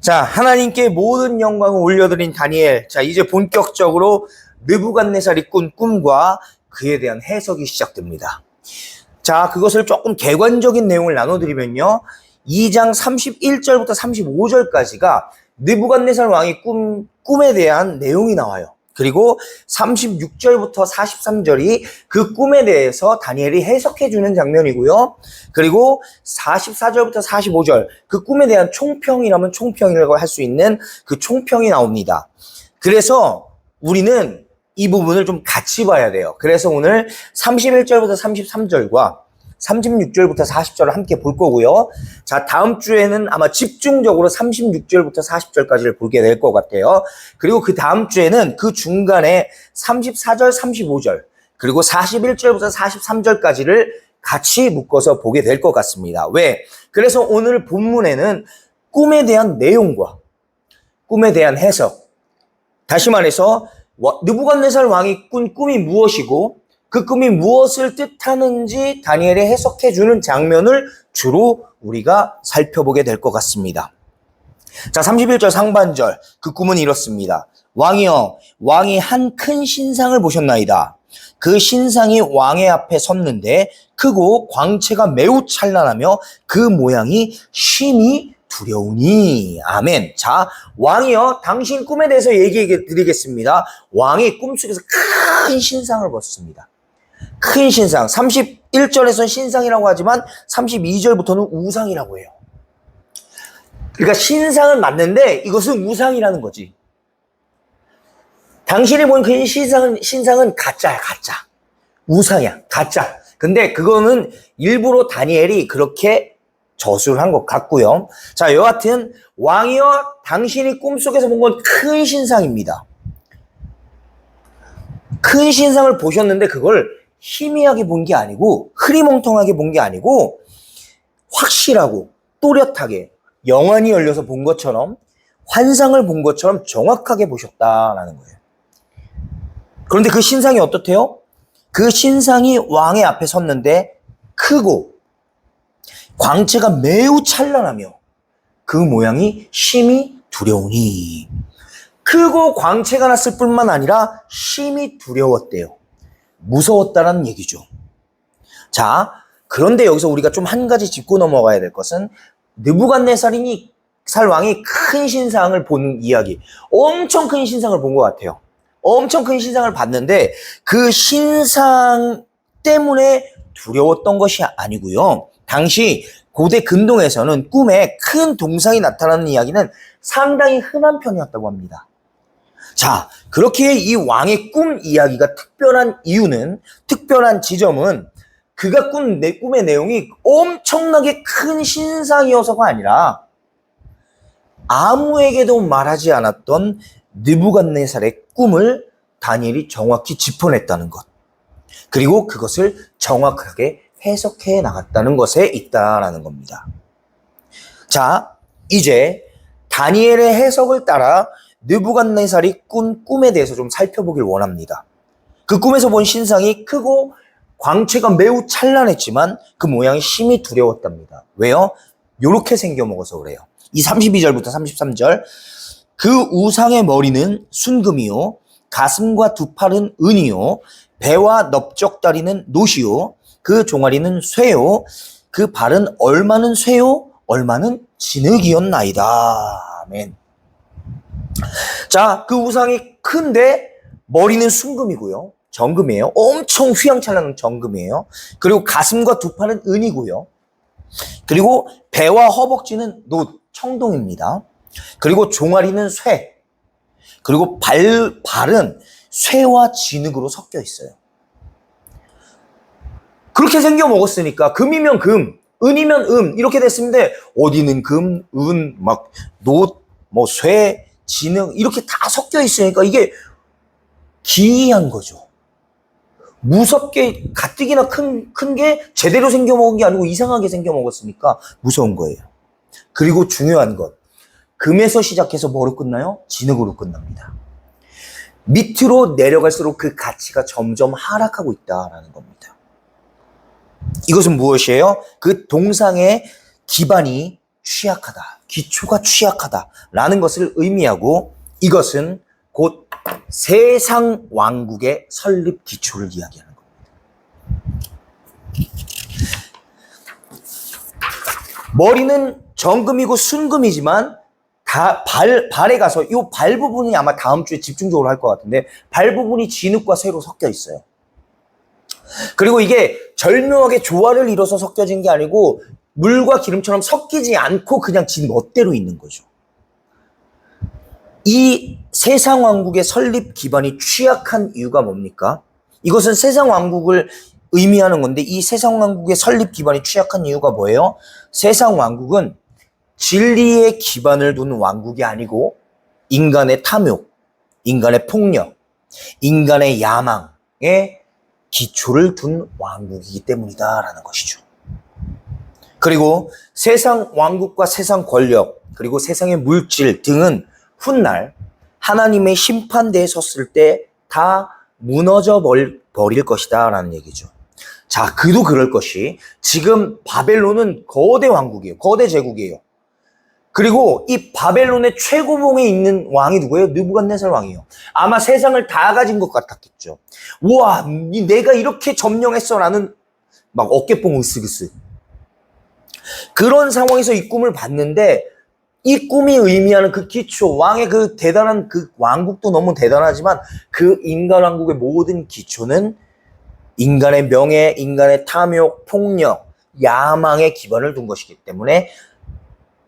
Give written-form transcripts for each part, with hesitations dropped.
자, 하나님께 모든 영광을 올려드린 다니엘. 자, 이제 본격적으로 느부갓네살이 꾼 꿈과 그에 대한 해석이 시작됩니다. 자, 그것을 조금 객관적인 내용을 나눠드리면요. 2장 31절부터 35절까지가 느부갓네살 왕이 꿈에 대한 내용이 나와요. 그리고 36절부터 43절이 그 꿈에 대해서 다니엘이 해석해주는 장면이고요. 그리고 44절부터 45절, 그 꿈에 대한 총평이라면 총평이라고 할 수 있는 그 총평이 나옵니다. 그래서 우리는 이 부분을 좀 같이 봐야 돼요. 그래서 오늘 31절부터 33절과 36절부터 40절을 함께 볼 거고요. 자, 다음 주에는 아마 집중적으로 36절부터 40절까지를 보게 될 것 같아요. 그리고 그 다음 주에는 그 중간에 34절, 35절, 그리고 41절부터 43절까지를 같이 묶어서 보게 될 것 같습니다. 왜? 그래서 오늘 본문에는 꿈에 대한 내용과 꿈에 대한 해석, 다시 말해서 느부갓네살 왕이 꾼 꿈이 무엇이고 그 꿈이 무엇을 뜻하는지 다니엘이 해석해주는 장면을 주로 우리가 살펴보게 될 것 같습니다. 자, 31절 상반절, 그 꿈은 이렇습니다. 왕이여, 왕이 한 큰 신상을 보셨나이다. 그 신상이 왕의 앞에 섰는데 크고 광채가 매우 찬란하며 그 모양이 심히 두려우니. 아멘. 자, 왕이여, 당신 꿈에 대해서 얘기해 드리겠습니다. 왕이 꿈속에서 큰 신상을 봤습니다. 큰 신상. 31절에서는 신상이라고 하지만 32절부터는 우상이라고 해요. 그러니까 신상은 맞는데 이것은 우상이라는 거지. 당신이 본 그 신상은 가짜야, 가짜. 우상이야, 가짜. 근데 그거는 일부러 다니엘이 그렇게 저술을 한 것 같고요. 자, 여하튼 왕이여, 당신이 꿈속에서 본 건 큰 신상입니다. 큰 신상을 보셨는데 그걸 희미하게 본 게 아니고 흐리멍텅하게 본 게 아니고 확실하고 또렷하게 영안이 열려서 본 것처럼 환상을 본 것처럼 정확하게 보셨다라는 거예요. 그런데 그 신상이 어떻대요? 그 신상이 왕의 앞에 섰는데 크고 광채가 매우 찬란하며 그 모양이 심히 두려우니. 크고 광채가 났을 뿐만 아니라 심히 두려웠대요. 무서웠다라는 얘기죠. 자, 그런데 여기서 우리가 좀 한 가지 짚고 넘어가야 될 것은 느부갓네살 왕이 큰 신상을 본 이야기. 엄청 큰 신상을 본 것 같아요. 엄청 큰 신상을 봤는데 그 신상 때문에 두려웠던 것이 아니고요. 당시 고대 근동에서는 꿈에 큰 동상이 나타나는 이야기는 상당히 흔한 편이었다고 합니다. 자, 그렇게 이 왕의 꿈 이야기가 특별한 이유는, 특별한 지점은 그가 꾼 내 꿈의 내용이 엄청나게 큰 신상이어서가 아니라 아무에게도 말하지 않았던 느부갓네살의 꿈을 다니엘이 정확히 짚어냈다는 것. 그리고 그것을 정확하게 해석해 나갔다는 것에 있다라는 겁니다. 자, 이제 다니엘의 해석을 따라 느부갓네살이 꾼 꿈에 대해서 좀 살펴보길 원합니다. 그 꿈에서 본 신상이 크고 광채가 매우 찬란했지만 그 모양이 심히 두려웠답니다. 왜요? 요렇게 생겨 먹어서 그래요. 이 32절부터 33절. 그 우상의 머리는 순금이요, 가슴과 두 팔은 은이요, 배와 넓적다리는 노시요, 그 종아리는 쇠요, 그 발은 얼마는 쇠요, 얼마는 진흙이었나이다. 아멘. 자, 그 우상이 큰데 머리는 순금이고요. 정금이에요. 엄청 휘황찬란한 정금이에요. 그리고 가슴과 두 팔은 은이고요. 그리고 배와 허벅지는 청동입니다. 그리고 종아리는 쇠. 그리고 발은 쇠와 진흙으로 섞여 있어요. 그렇게 생겨 먹었으니까 금이면 금, 은이면 은 이렇게 됐는데 어디는 금, 은, 쇠, 진흙 이렇게 다 섞여 있으니까 이게 기이한 거죠. 무섭게 가뜩이나 큰 게 제대로 생겨 먹은 게 아니고 이상하게 생겨 먹었으니까 무서운 거예요. 그리고 중요한 것, 금에서 시작해서 뭐로 끝나요? 진흙으로 끝납니다. 밑으로 내려갈수록 그 가치가 점점 하락하고 있다라는 겁니다. 이것은 무엇이에요? 그 동상의 기반이 취약하다, 기초가 취약하다라는 것을 의미하고 이것은 곧 세상 왕국의 설립 기초를 이야기하는 겁니다. 머리는 정금이고 순금이지만 발에 가서 이 발 부분이 아마 다음 주에 집중적으로 할 것 같은데 발 부분이 진흙과 쇠로 섞여 있어요. 그리고 이게 절묘하게 조화를 이뤄서 섞여진 게 아니고 물과 기름처럼 섞이지 않고 그냥 지 멋대로 있는 거죠. 이 세상 왕국의 설립 기반이 취약한 이유가 뭡니까? 이것은 세상 왕국을 의미하는 건데 이 세상 왕국의 설립 기반이 취약한 이유가 뭐예요? 세상 왕국은 진리의 기반을 둔 왕국이 아니고 인간의 탐욕, 인간의 폭력, 인간의 야망에 기초를 둔 왕국이기 때문이다라는 것이죠. 그리고 세상 왕국과 세상 권력, 그리고 세상의 물질 등은 훗날 하나님의 심판대에 섰을 때 다 무너져 버릴 것이다 라는 얘기죠. 자, 그도 그럴 것이 지금 바벨론은 거대 왕국이에요. 거대 제국이에요. 그리고 이 바벨론의 최고봉에 있는 왕이 누구예요? 느부갓네살 왕이에요. 아마 세상을 다 가진 것 같았겠죠. 우와, 내가 이렇게 점령했어 라는 막 어깨뽕 으쓱으쓱. 그런 상황에서 이 꿈을 봤는데 이 꿈이 의미하는 그 기초, 왕의 그 대단한 그 왕국도 너무 대단하지만 그 인간 왕국의 모든 기초는 인간의 명예, 인간의 탐욕, 폭력, 야망의 기반을 둔 것이기 때문에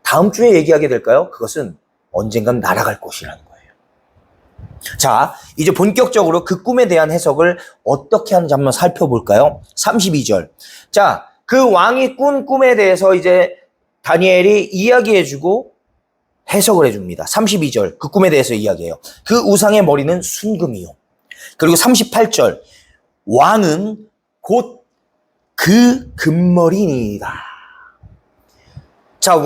다음 주에 얘기하게 될까요? 그것은 언젠간 날아갈 것이라는 거예요. 자, 이제 본격적으로 그 꿈에 대한 해석을 어떻게 하는지 한번 살펴볼까요? 32절. 자, 그 왕이 꾼 꿈에 대해서 이제 다니엘이 이야기해주고 해석을 해줍니다. 32절, 그 꿈에 대해서 이야기해요. 그 우상의 머리는 순금이요. 그리고 38절, 왕은 곧 그 금머리니이다. 자,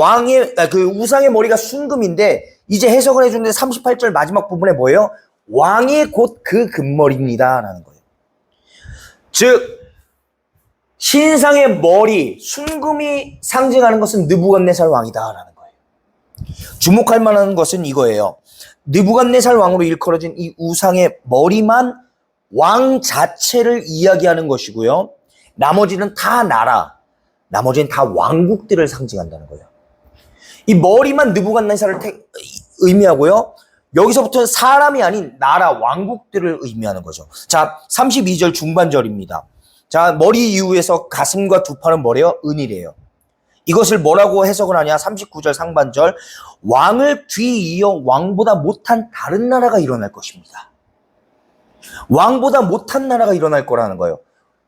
그 우상의 머리가 순금인데, 이제 해석을 해주는데 38절 마지막 부분에 뭐예요? 왕이 곧 그 금머리입니다. 라는 거예요. 즉, 신상의 머리, 순금이 상징하는 것은 느부갓네살 왕이다. 라는 거예요. 주목할 만한 것은 이거예요. 느부갓네살 왕으로 일컬어진 이 우상의 머리만 왕 자체를 이야기하는 것이고요. 나머지는 다 나라, 나머지는 다 왕국들을 상징한다는 거예요. 이 머리만 느부갓네살을 의미하고요. 여기서부터는 사람이 아닌 나라, 왕국들을 의미하는 거죠. 자, 32절 중반절입니다. 자, 머리 이후에서 가슴과 두 팔은 뭐래요? 은이래요. 이것을 뭐라고 해석을 하냐? 39절 상반절. 왕을 뒤이어 왕보다 못한 다른 나라가 일어날 것입니다. 왕보다 못한 나라가 일어날 거라는 거예요.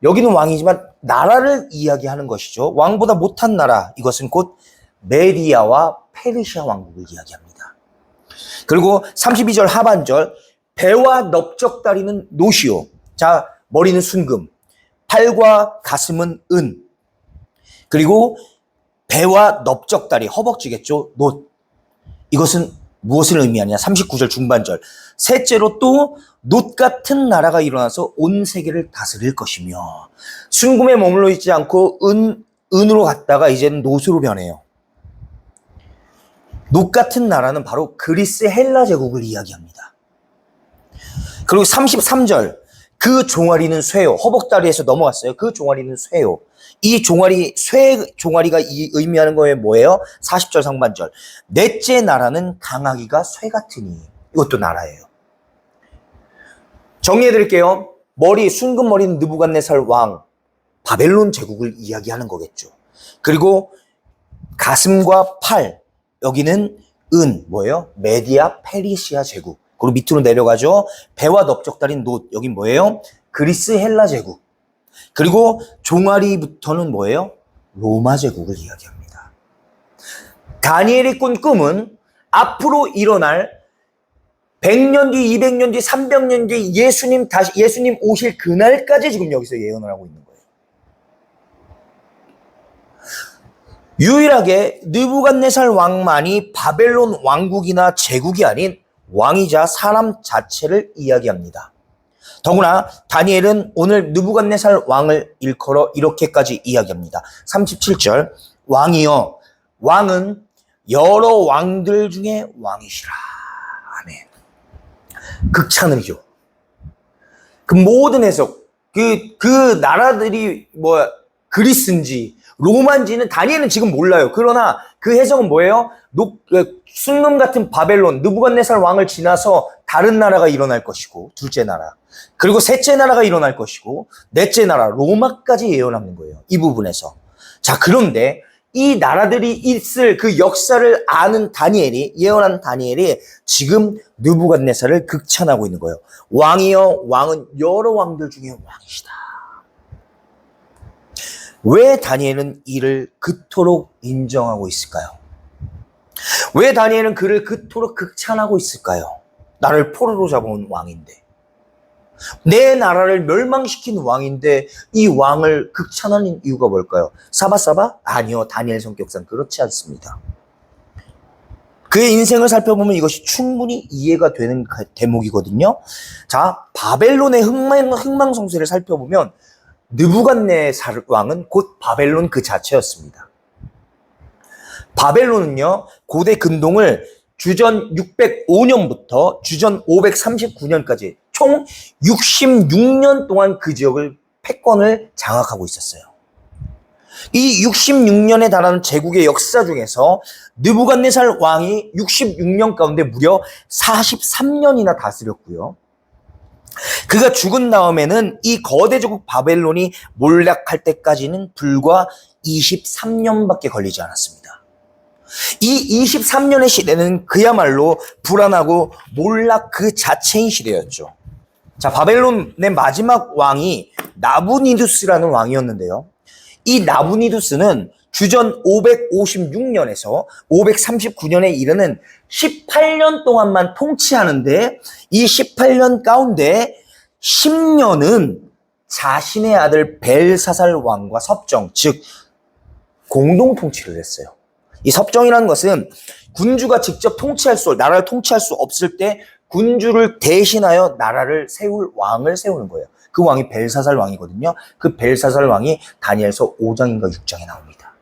여기는 왕이지만 나라를 이야기하는 것이죠. 왕보다 못한 나라, 이것은 곧 메디아와 페르시아 왕국을 이야기합니다. 그리고 32절 하반절, 배와 넓적다리는 노시오. 자, 머리는 순금, 팔과 가슴은 은, 그리고 배와 넓적다리, 허벅지겠죠, 놋. 이것은 무엇을 의미하냐? 39절 중반절. 셋째로 또 놋 같은 나라가 일어나서 온 세계를 다스릴 것이며, 순금에 머물러 있지 않고 은으로 갔다가 이제는 놋으로 변해요. 놋 같은 나라는 바로 그리스 헬라 제국을 이야기합니다. 그리고 33절. 그 종아리는 쇠요. 허벅다리에서 넘어갔어요. 그 종아리는 쇠요. 이 종아리, 쇠 종아리가 의미하는 거에 뭐예요? 40절 상반절. 넷째 나라는 강하기가 쇠 같으니. 이것도 나라예요. 정리해드릴게요. 머리, 순금 머리는 느부갓네살 왕, 바벨론 제국을 이야기하는 거겠죠. 그리고 가슴과 팔, 여기는 은, 뭐예요? 메디아 페르시아 제국. 그리고 밑으로 내려가죠. 배와 넓적다리는 놋, 여긴 뭐예요? 그리스 헬라 제국. 그리고 종아리부터는 뭐예요? 로마 제국을 이야기합니다. 다니엘이 꾼 꿈은 앞으로 일어날 100년 뒤, 200년 뒤, 300년 뒤 예수님 오실 그날까지 지금 여기서 예언을 하고 있는 거예요. 유일하게 느부갓네살 왕만이 바벨론 왕국이나 제국이 아닌 왕이자 사람 자체를 이야기합니다. 더구나 다니엘은 오늘 느부갓네살 왕을 일컬어 이렇게까지 이야기합니다. 37절, 왕이여, 왕은 여러 왕들 중에 왕이시라. 아멘. 극찬을이죠. 그 모든 해석, 그 나라들이 그리스인지 로마인지는 다니엘은 지금 몰라요. 그러나 그 해석은 뭐예요? 순금 같은 바벨론, 느부갓네살 왕을 지나서 다른 나라가 일어날 것이고, 둘째 나라. 그리고 셋째 나라가 일어날 것이고, 넷째 나라, 로마까지 예언하는 거예요. 이 부분에서. 자, 그런데 이 나라들이 있을 그 역사를 아는 다니엘이, 예언한 다니엘이 지금 느부갓네살을 극찬하고 있는 거예요. 왕이여, 왕은 여러 왕들 중에 왕이시다. 왜 다니엘은 이를 그토록 인정하고 있을까요? 왜 다니엘은 그를 그토록 극찬하고 있을까요? 나를 포로로 잡아온 왕인데, 내 나라를 멸망시킨 왕인데 이 왕을 극찬하는 이유가 뭘까요? 사바사바? 아니요, 다니엘 성격상 그렇지 않습니다. 그의 인생을 살펴보면 이것이 충분히 이해가 되는 대목이거든요. 자, 바벨론의 흥망성쇠를 살펴보면 느부갓네살 왕은 곧 바벨론 그 자체였습니다. 바벨론은요, 고대 근동을 주전 605년부터 주전 539년까지 총 66년 동안 그 지역을 패권을 장악하고 있었어요. 이 66년에 달하는 제국의 역사 중에서 느부갓네살 왕이 66년 가운데 무려 43년이나 다스렸고요. 그가 죽은 다음에는 이 거대 제국 바벨론이 몰락할 때까지는 불과 23년밖에 걸리지 않았습니다. 이 23년의 시대는 그야말로 불안하고 몰락 그 자체인 시대였죠. 자, 바벨론의 마지막 왕이 나부니두스라는 왕이었는데요. 이 나부니두스는 주전 556년에서 539년에 이르는 18년 동안만 통치하는데, 이 18년 가운데 10년은 자신의 아들 벨사살 왕과 섭정, 즉 공동 통치를 했어요. 이 섭정이라는 것은 군주가 직접 나라를 통치할 수 없을 때 군주를 대신하여 나라를 세울 왕을 세우는 거예요. 그 왕이 벨사살 왕이거든요. 그 벨사살 왕이 다니엘서 5장인가 6장에 나옵니다.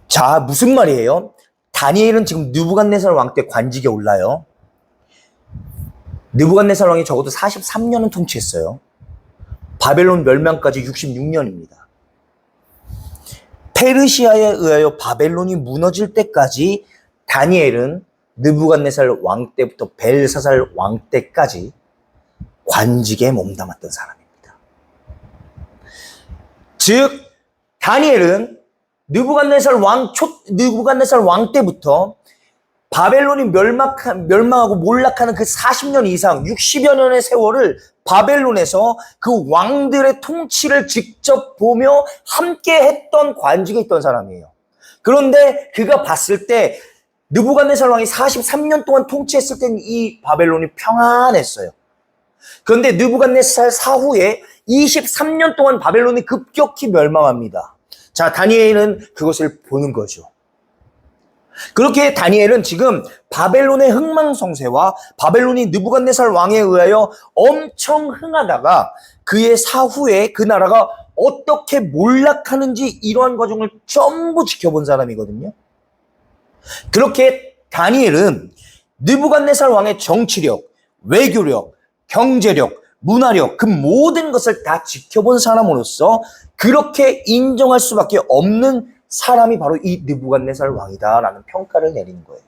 자, 무슨 말이에요? 다니엘은 지금 느부갓네살 왕 때 관직에 올라요. 느부갓네살 왕이 적어도 43년은 통치했어요. 바벨론 멸망까지 66년입니다. 페르시아에 의하여 바벨론이 무너질 때까지 다니엘은 느부갓네살 왕 때부터 벨사살 왕 때까지 관직에 몸담았던 사람입니다. 즉, 다니엘은 느부갓네살 왕 때부터 바벨론이 멸망하고 몰락하는 그 40년 이상, 60여 년의 세월을 바벨론에서 그 왕들의 통치를 직접 보며 함께 했던 관직에 있던 사람이에요. 그런데 그가 봤을 때 느부갓네살 왕이 43년 동안 통치했을 때는 이 바벨론이 평안했어요. 그런데 느부갓네살 사후에 23년 동안 바벨론이 급격히 멸망합니다. 자, 다니엘은 그것을 보는 거죠. 그렇게 다니엘은 지금 바벨론의 흥망성쇠와 바벨론이 느부갓네살 왕에 의하여 엄청 흥하다가 그의 사후에 그 나라가 어떻게 몰락하는지 이러한 과정을 전부 지켜본 사람이거든요. 그렇게 다니엘은 느부갓네살 왕의 정치력, 외교력, 경제력, 문화력, 그 모든 것을 다 지켜본 사람으로서 그렇게 인정할 수밖에 없는 사람이 바로 이 느부갓네살 왕이다라는 평가를 내리는 거예요.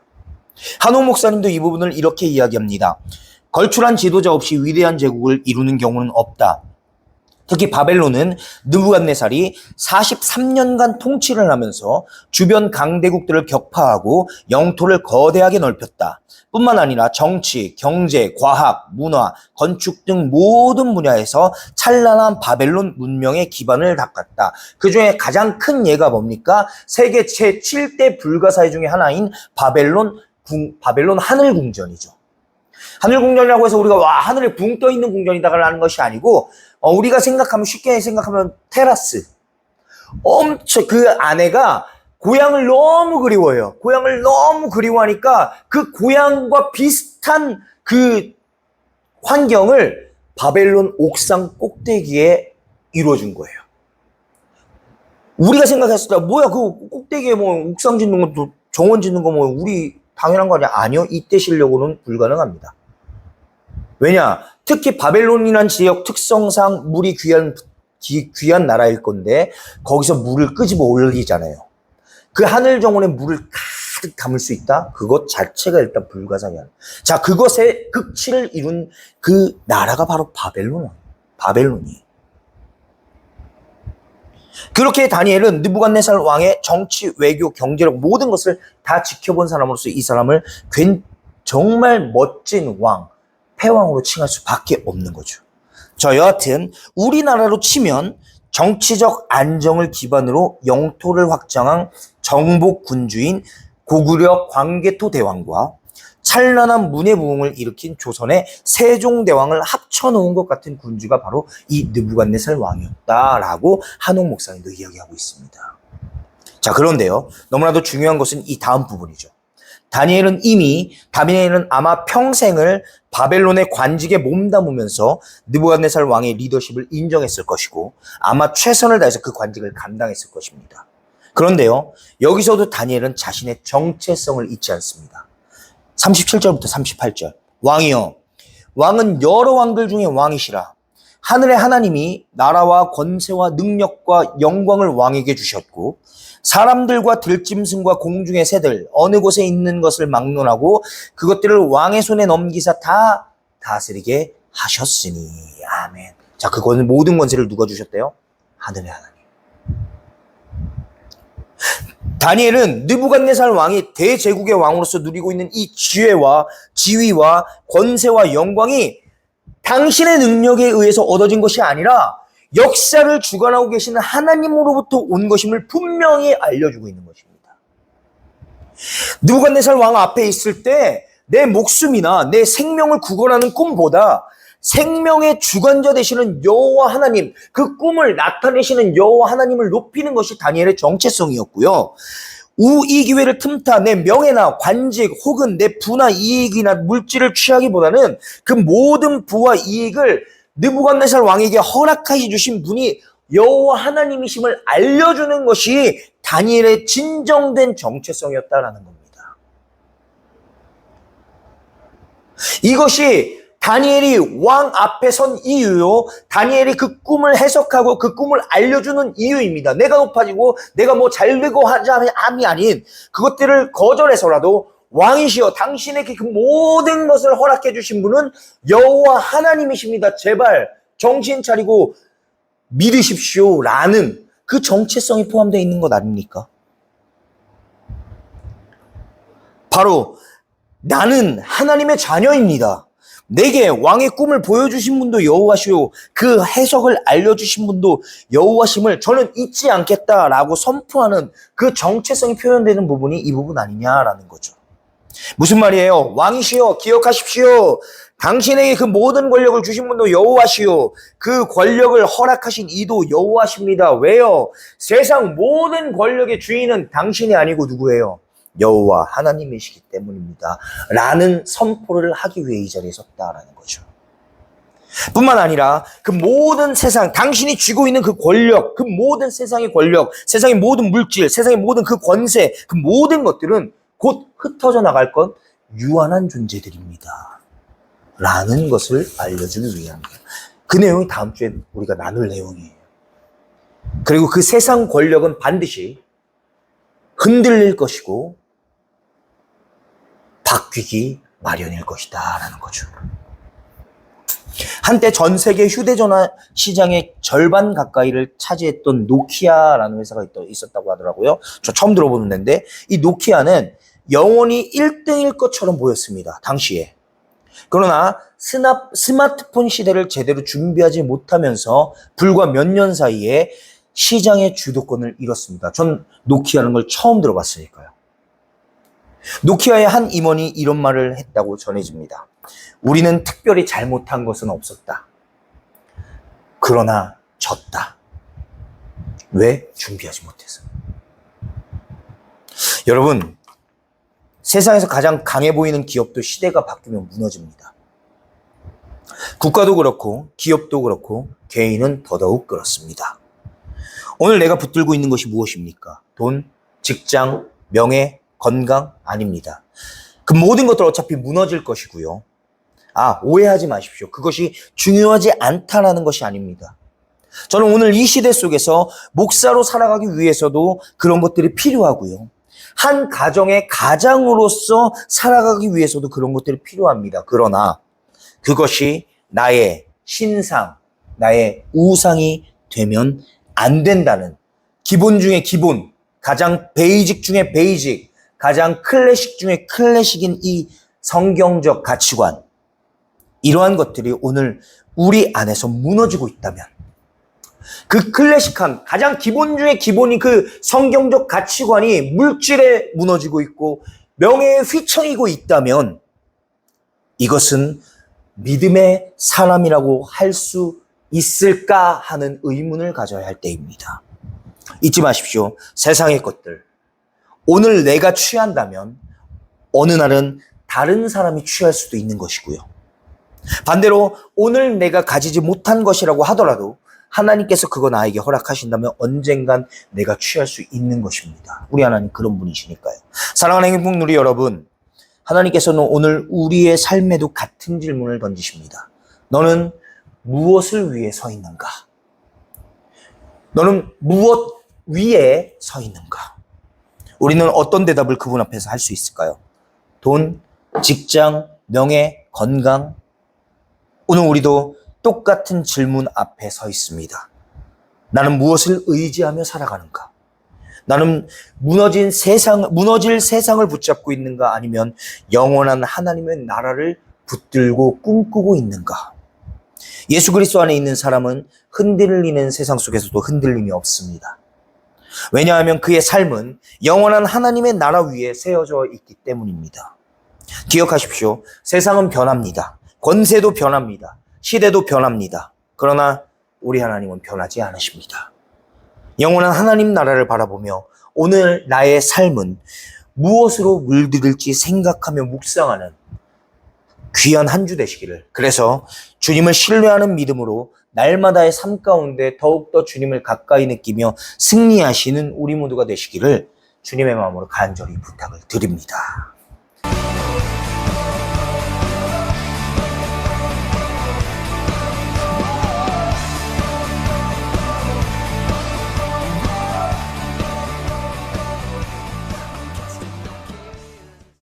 한옥 목사님도 이 부분을 이렇게 이야기합니다. 걸출한 지도자 없이 위대한 제국을 이루는 경우는 없다. 특히 바벨론은 느부갓네살이 43년간 통치를 하면서 주변 강대국들을 격파하고 영토를 거대하게 넓혔다. 뿐만 아니라 정치, 경제, 과학, 문화, 건축 등 모든 분야에서 찬란한 바벨론 문명의 기반을 닦았다. 그 중에 가장 큰 예가 뭡니까? 세계 제7대 불가사의 중에 하나인 바벨론 하늘궁전이죠. 하늘궁전이라고 해서 우리가 하늘에 붕 떠 있는 궁전이다가 하는 것이 아니고, 우리가 쉽게 생각하면 테라스. 엄청 그 아내가 고향을 너무 그리워해요. 고향을 너무 그리워하니까 그 고향과 비슷한 그 환경을 바벨론 옥상 꼭대기에 이루어준 거예요. 우리가 생각했을 때 뭐야 그 꼭대기에 뭐 옥상 짓는 것도 정원 짓는 거 뭐 우리 당연한 거 아니야? 아니요. 이때 실력으로는 불가능합니다. 왜냐? 특히 바벨론이라는 지역 특성상 물이 귀한 나라일 건데 거기서 물을 끄집어 올리잖아요. 그 하늘 정원에 물을 가득 담을 수 있다? 그것 자체가 일단 불가상이야. 자, 그것의 극치를 이룬 그 나라가 바로 바벨론이에요. 그렇게 다니엘은 느부갓네살 왕의 정치, 외교, 경제력 모든 것을 다 지켜본 사람으로서 이 사람을 정말 멋진 왕, 패왕으로 칭할 수밖에 없는 거죠. 여하튼 우리나라로 치면 정치적 안정을 기반으로 영토를 확장한 정복 군주인 고구려 광개토 대왕과 찬란한 문해부흥을 일으킨 조선의 세종대왕을 합쳐놓은 것 같은 군주가 바로 이 느부갓네살 왕이었다라고 한옥 목사님도 이야기하고 있습니다. 자, 그런데요. 너무나도 중요한 것은 이 다음 부분이죠. 다니엘은 아마 평생을 바벨론의 관직에 몸담으면서 느부갓네살 왕의 리더십을 인정했을 것이고 아마 최선을 다해서 그 관직을 감당했을 것입니다. 그런데요. 여기서도 다니엘은 자신의 정체성을 잊지 않습니다. 37절부터 38절. 왕이여, 왕은 여러 왕들 중에 왕이시라. 하늘의 하나님이 나라와 권세와 능력과 영광을 왕에게 주셨고 사람들과 들짐승과 공중의 새들 어느 곳에 있는 것을 막론하고 그것들을 왕의 손에 넘기사 다 다스리게 하셨으니. 아멘. 자, 그거는 모든 권세를 누가 주셨대요? 하늘의 하나님. 다니엘은 느부갓네살 왕이 대제국의 왕으로서 누리고 있는 이 지위와 권세와 영광이 당신의 능력에 의해서 얻어진 것이 아니라 역사를 주관하고 계시는 하나님으로부터 온 것임을 분명히 알려주고 있는 것입니다. 느부갓네살 왕 앞에 있을 때 내 목숨이나 내 생명을 구걸하는 꿈보다 생명의 주관자 되시는 여호와 하나님, 그 꿈을 나타내시는 여호와 하나님을 높이는 것이 다니엘의 정체성이었고요. 이 기회를 틈타 내 명예나 관직 혹은 내 부나 이익이나 물질을 취하기보다는 그 모든 부와 이익을 느부갓네살 왕에게 허락하시 주신 분이 여호와 하나님이심을 알려주는 것이 다니엘의 진정된 정체성이었다라는 겁니다. 이것이 다니엘이 왕 앞에 선 이유요. 다니엘이 그 꿈을 해석하고 그 꿈을 알려주는 이유입니다. 내가 높아지고 내가 뭐 잘되고 함이 아닌 그것들을 거절해서라도 왕이시여 당신에게 그 모든 것을 허락해 주신 분은 여호와 하나님이십니다. 제발 정신 차리고 믿으십시오 라는 그 정체성이 포함되어 있는 것 아닙니까? 바로 나는 하나님의 자녀입니다. 내게 왕의 꿈을 보여주신 분도 여호와시오, 그 해석을 알려주신 분도 여호와심을 저는 잊지 않겠다라고 선포하는 그 정체성이 표현되는 부분이 이 부분 아니냐라는 거죠. 무슨 말이에요? 왕이시여 기억하십시오. 당신에게 그 모든 권력을 주신 분도 여호와시오, 그 권력을 허락하신 이도 여호와십니다. 왜요? 세상 모든 권력의 주인은 당신이 아니고 누구예요? 여호와 하나님이시기 때문입니다. 라는 선포를 하기 위해 이 자리에 섰다라는 거죠. 뿐만 아니라 그 모든 세상, 당신이 쥐고 있는 그 권력, 그 모든 세상의 권력, 세상의 모든 물질, 세상의 모든 그 권세, 그 모든 것들은 곧 흩어져 나갈 건 유한한 존재들입니다. 라는 것을 알려주기 위함이에요. 그 내용이 다음 주에 우리가 나눌 내용이에요. 그리고 그 세상 권력은 반드시 흔들릴 것이고 바뀌기 마련일 것이다 라는 거죠. 한때 전 세계 휴대전화 시장의 절반 가까이를 차지했던 노키아라는 회사가 있었다고 하더라고요. 저 처음 들어보는 데인데 이 노키아는 영원히 1등일 것처럼 보였습니다. 당시에. 그러나 스마트폰 시대를 제대로 준비하지 못하면서 불과 몇 년 사이에 시장의 주도권을 잃었습니다. 전 노키아라는 걸 처음 들어봤으니까요. 노키아의 한 임원이 이런 말을 했다고 전해집니다. 우리는 특별히 잘못한 것은 없었다. 그러나 졌다. 왜? 준비하지 못해서. 여러분, 세상에서 가장 강해 보이는 기업도 시대가 바뀌면 무너집니다. 국가도 그렇고 기업도 그렇고 개인은 더더욱 그렇습니다. 오늘 내가 붙들고 있는 것이 무엇입니까? 돈, 직장, 명예, 건강? 아닙니다. 그 모든 것들 어차피 무너질 것이고요. 오해하지 마십시오. 그것이 중요하지 않다라는 것이 아닙니다. 저는 오늘 이 시대 속에서 목사로 살아가기 위해서도 그런 것들이 필요하고요. 한 가정의 가장으로서 살아가기 위해서도 그런 것들이 필요합니다. 그러나 그것이 나의 신상, 나의 우상이 되면 안 된다는 기본 중에 기본, 가장 베이직 중에 베이직, 가장 클래식 중에 클래식인 이 성경적 가치관, 이러한 것들이 오늘 우리 안에서 무너지고 있다면, 그 클래식한 가장 기본 중에 기본이 그 성경적 가치관이 물질에 무너지고 있고 명예에 휘청이고 있다면 이것은 믿음의 사람이라고 할 수 있을까 하는 의문을 가져야 할 때입니다. 잊지 마십시오. 세상의 것들. 오늘 내가 취한다면 어느 날은 다른 사람이 취할 수도 있는 것이고요. 반대로 오늘 내가 가지지 못한 것이라고 하더라도 하나님께서 그거 나에게 허락하신다면 언젠간 내가 취할 수 있는 것입니다. 우리 하나님 그런 분이시니까요. 사랑하는 행복 누리 여러분, 하나님께서는 오늘 우리의 삶에도 같은 질문을 던지십니다. 너는 무엇을 위해 서 있는가? 너는 무엇 위에 서 있는가? 우리는 어떤 대답을 그분 앞에서 할 수 있을까요? 돈, 직장, 명예, 건강. 오늘 우리도 똑같은 질문 앞에 서 있습니다. 나는 무엇을 의지하며 살아가는가? 나는 무너질 세상을 붙잡고 있는가? 아니면 영원한 하나님의 나라를 붙들고 꿈꾸고 있는가? 예수 그리스도 안에 있는 사람은 흔들리는 세상 속에서도 흔들림이 없습니다. 왜냐하면 그의 삶은 영원한 하나님의 나라 위에 세워져 있기 때문입니다. 기억하십시오. 세상은 변합니다. 권세도 변합니다. 시대도 변합니다. 그러나 우리 하나님은 변하지 않으십니다. 영원한 하나님 나라를 바라보며 오늘 나의 삶은 무엇으로 물들일지 생각하며 묵상하는 귀한 한 주 되시기를, 그래서 주님을 신뢰하는 믿음으로 날마다의 삶 가운데 더욱더 주님을 가까이 느끼며 승리하시는 우리 모두가 되시기를 주님의 마음으로 간절히 부탁을 드립니다.